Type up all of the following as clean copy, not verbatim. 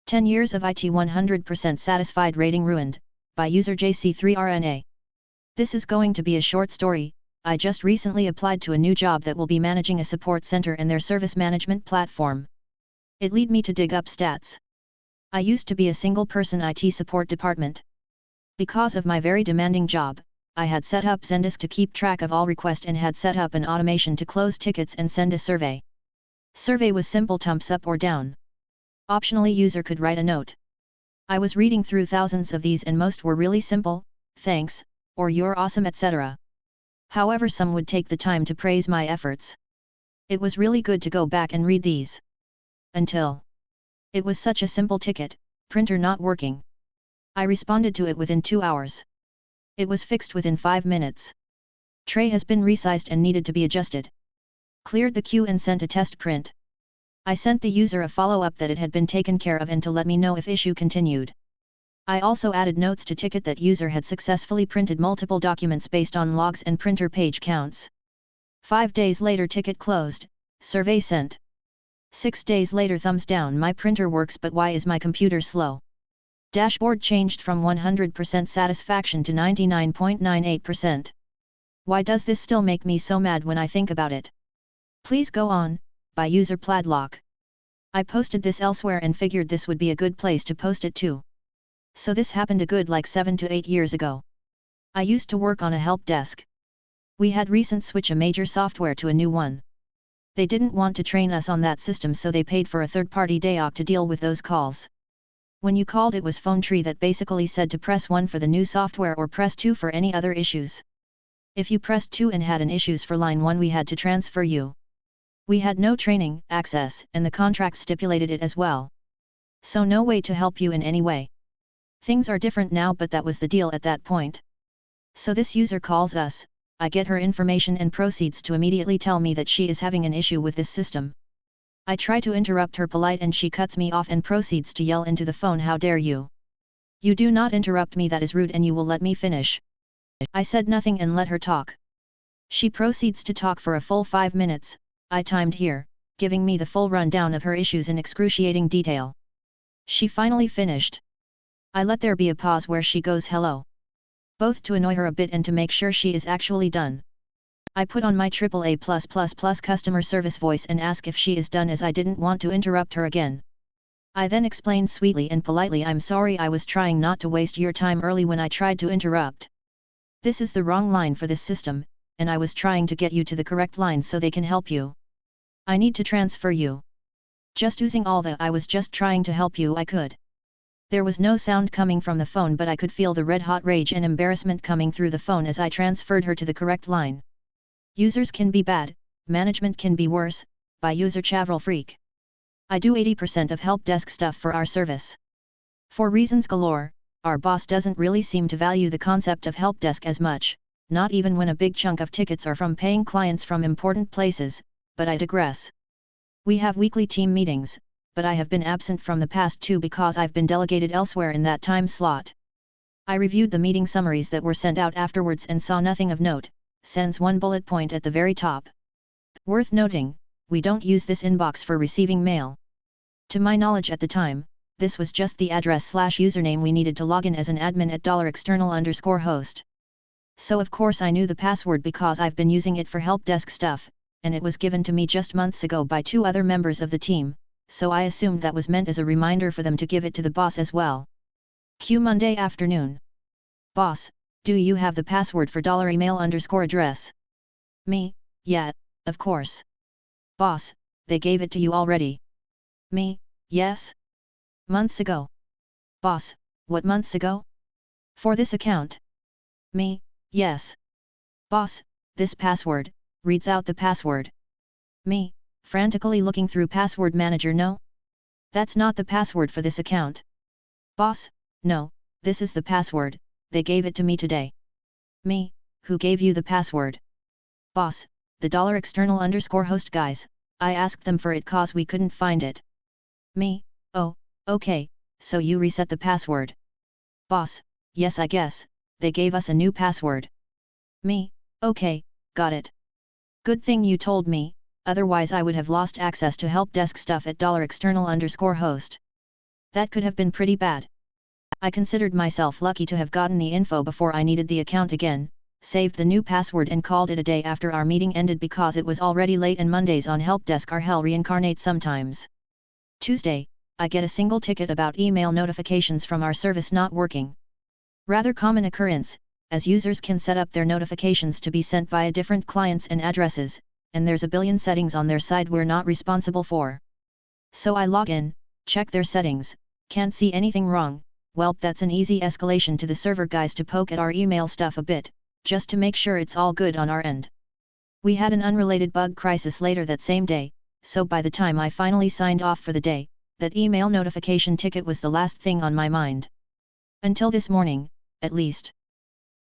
10 years of IT 100% satisfied rating ruined, by user JC3RNA. This is going to be a short story. I just recently applied to a new job that will be managing a support center and their service management platform. It led me to dig up stats. I used to be a single-person IT support department. Because of my very demanding job, I had set up Zendesk to keep track of all requests and had set up an automation to close tickets and send a survey. Survey was simple: thumbs up or down. Optionally, user could write a note. I was reading through thousands of these and most were really simple, thanks, or you're awesome, etc. However, some would take the time to praise my efforts. It was really good to go back and read these. Until it was such a simple ticket, printer not working. I responded to it within 2 hours. It was fixed within 5 minutes. Tray has been resized and needed to be adjusted. Cleared the queue and sent a test print. I sent the user a follow-up that it had been taken care of and to let me know if issue continued. I also added notes to ticket that user had successfully printed multiple documents based on logs and printer page counts. 5 days later, ticket closed, survey sent. 6 days later, thumbs down, my printer works but why is my computer slow? Dashboard changed from 100% satisfaction to 99.98%. Why does this still make me so mad when I think about it? Please go on, by user Pladlock. I posted this elsewhere and figured this would be a good place to post it too. So this happened a good like 7 to 8 years ago. I used to work on a help desk. We had recent switch a major software to a new one. They didn't want to train us on that system, so they paid for a third-party DAOC to deal with those calls. When you called, it was phone tree that basically said to press 1 for the new software or press 2 for any other issues. If you pressed 2 and had an issues for line 1, we had to transfer you. We had no training access and the contract stipulated it as well. So no way to help you in any way. Things are different now, but that was the deal at that point. So this user calls us, I get her information and proceeds to immediately tell me that she is having an issue with this system. I try to interrupt her polite and she cuts me off and proceeds to yell into the phone, how dare you? You do not interrupt me, that is rude, and you will let me finish. I said nothing and let her talk. She proceeds to talk for a full 5 minutes, I timed here, giving me the full rundown of her issues in excruciating detail. She finally finished. I let there be a pause where she goes hello. Both to annoy her a bit and to make sure she is actually done. I put on my AAA+++ customer service voice and ask if she is done, as I didn't want to interrupt her again. I then explained sweetly and politely, I'm sorry, I was trying not to waste your time early when I tried to interrupt. This is the wrong line for this system, and I was trying to get you to the correct line so they can help you. I need to transfer you. Just oozing all the I was just trying to help you I could. There was no sound coming from the phone, but I could feel the red-hot rage and embarrassment coming through the phone as I transferred her to the correct line. Users can be bad, management can be worse, by user Chavril Freak. I do 80% of help desk stuff for our service. For reasons galore, our boss doesn't really seem to value the concept of help desk as much, not even when a big chunk of tickets are from paying clients from important places, but I digress. We have weekly team meetings, but I have been absent from the past 2 because I've been delegated elsewhere in that time slot. I reviewed the meeting summaries that were sent out afterwards and saw nothing of note, sends 1 bullet point at the very top. Worth noting, we don't use this inbox for receiving mail. To my knowledge at the time, this was just the address/username we needed to log in as an admin at $external_host. So of course I knew the password because I've been using it for help desk stuff, and it was given to me just months ago by 2 other members of the team, so I assumed that was meant as a reminder for them to give it to the boss as well. Q Monday afternoon. Boss, do you have the password for $email_address? Me, yeah, of course. Boss, they gave it to you already. Me, yes. Months ago. Boss, what months ago? For this account. Me, yes. Boss, this password, reads out the password. Me, frantically looking through password manager, no? That's not the password for this account. Boss, no, this is the password, they gave it to me today. Me, who gave you the password? Boss, the $external_host guys, I asked them for it cause we couldn't find it. Me, oh, okay, so you reset the password. Boss, yes I guess, they gave us a new password. Me, okay, got it. Good thing you told me, otherwise I would have lost access to help desk stuff at $external_host. That could have been pretty bad. I considered myself lucky to have gotten the info before I needed the account again, saved the new password and called it a day after our meeting ended because it was already late and Mondays on help desk are hell reincarnate sometimes. Tuesday, I get a single ticket about email notifications from our service not working. Rather common occurrence, as users can set up their notifications to be sent via different clients and addresses, and there's a billion settings on their side we're not responsible for. So I log in, check their settings, can't see anything wrong. Well, that's an easy escalation to the server guys to poke at our email stuff a bit, just to make sure it's all good on our end. We had an unrelated bug crisis later that same day, so by the time I finally signed off for the day, that email notification ticket was the last thing on my mind. Until this morning, at least.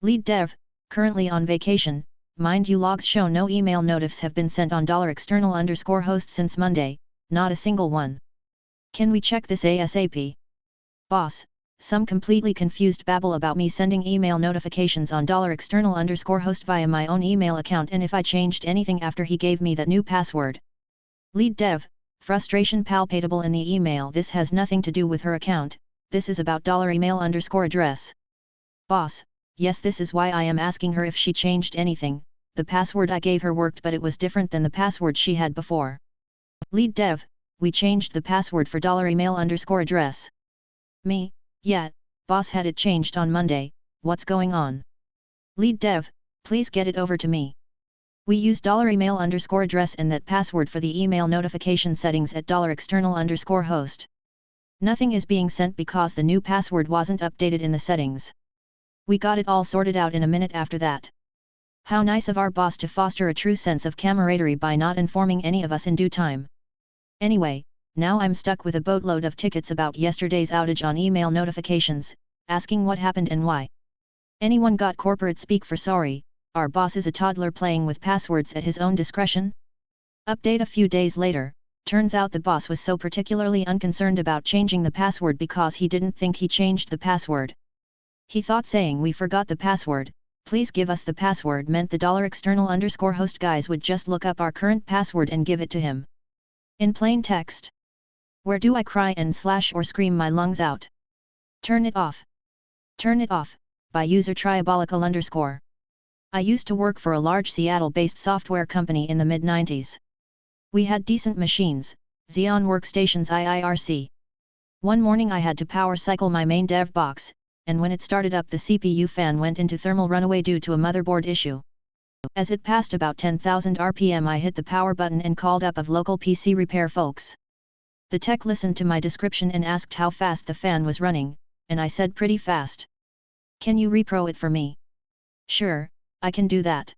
Lead dev, currently on vacation, mind you logs show no email notifs have been sent on $external_host since Monday, not a single one. Can we check this ASAP? Boss, some completely confused babble about me sending email notifications on $external_host via my own email account and if I changed anything after he gave me that new password. Lead dev, frustration palpable in the email. This has nothing to do with her account, this is about $email_address. Boss, yes, this is why I am asking her if she changed anything. The password I gave her worked but it was different than the password she had before. Lead dev, we changed the password for $email_address. Me, yeah, boss had it changed on Monday, what's going on? Lead dev, please get it over to me. We use $email_address and that password for the email notification settings at $external_host. Nothing is being sent because the new password wasn't updated in the settings. We got it all sorted out in a minute after that. How nice of our boss to foster a true sense of camaraderie by not informing any of us in due time. Anyway, now I'm stuck with a boatload of tickets about yesterday's outage on email notifications, asking what happened and why. Anyone got corporate speak for sorry, our boss is a toddler playing with passwords at his own discretion? Update a few days later, turns out the boss was so particularly unconcerned about changing the password because he didn't think he changed the password. He thought saying we forgot the password, please give us the password meant the $external_host guys would just look up our current password and give it to him. In plain text. Where do I cry and slash or scream my lungs out? Turn it off. Turn it off, by user triabolical_. I used to work for a large Seattle-based software company in the mid-90s. We had decent machines, Xeon workstations IIRC. One morning I had to power cycle my main dev box, and when it started up the CPU fan went into thermal runaway due to a motherboard issue. As it passed about 10,000 RPM I hit the power button and called up of local PC repair folks. The tech listened to my description and asked how fast the fan was running, and I said pretty fast. Can you repro it for me? Sure, I can do that.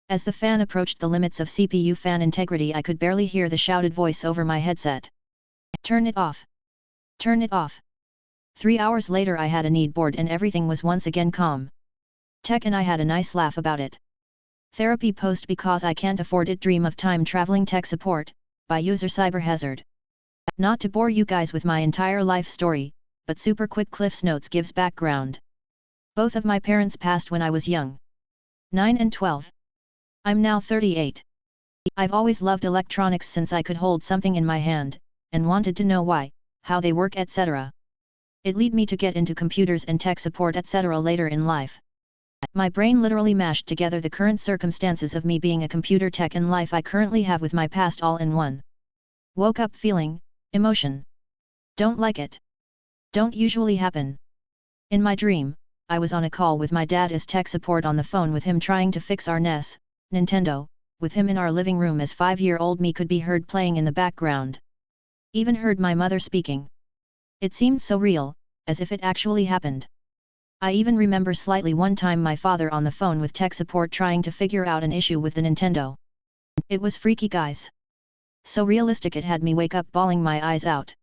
As the fan approached the limits of CPU fan integrity I could barely hear the shouted voice over my headset. Turn it off. Turn it off. 3 hours later I had a need board and everything was once again calm. Tech and I had a nice laugh about it. Therapy post because I can't afford it. Dream of time traveling tech support, by user Cyberhazard. Not to bore you guys with my entire life story, but super quick Cliff's Notes gives background. Both of my parents passed when I was young. 9 and 12. I'm now 38. I've always loved electronics since I could hold something in my hand, and wanted to know why, how they work etc. It led me to get into computers and tech support etc. later in life. My brain literally mashed together the current circumstances of me being a computer tech and life I currently have with my past all in one. Woke up feeling, emotion. Don't like it. Don't usually happen. In my dream, I was on a call with my dad as tech support on the phone with him trying to fix our NES, Nintendo, with him in our living room as 5-year-old me could be heard playing in the background. Even heard my mother speaking. It seemed so real, as if it actually happened. I even remember slightly one time my father on the phone with tech support trying to figure out an issue with the Nintendo. It was freaky guys. So realistic it had me wake up bawling my eyes out.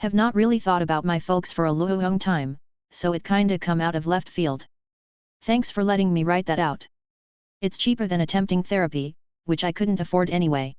Have not really thought about my folks for a long time, so it kinda come out of left field. Thanks for letting me write that out. It's cheaper than attempting therapy, which I couldn't afford anyway.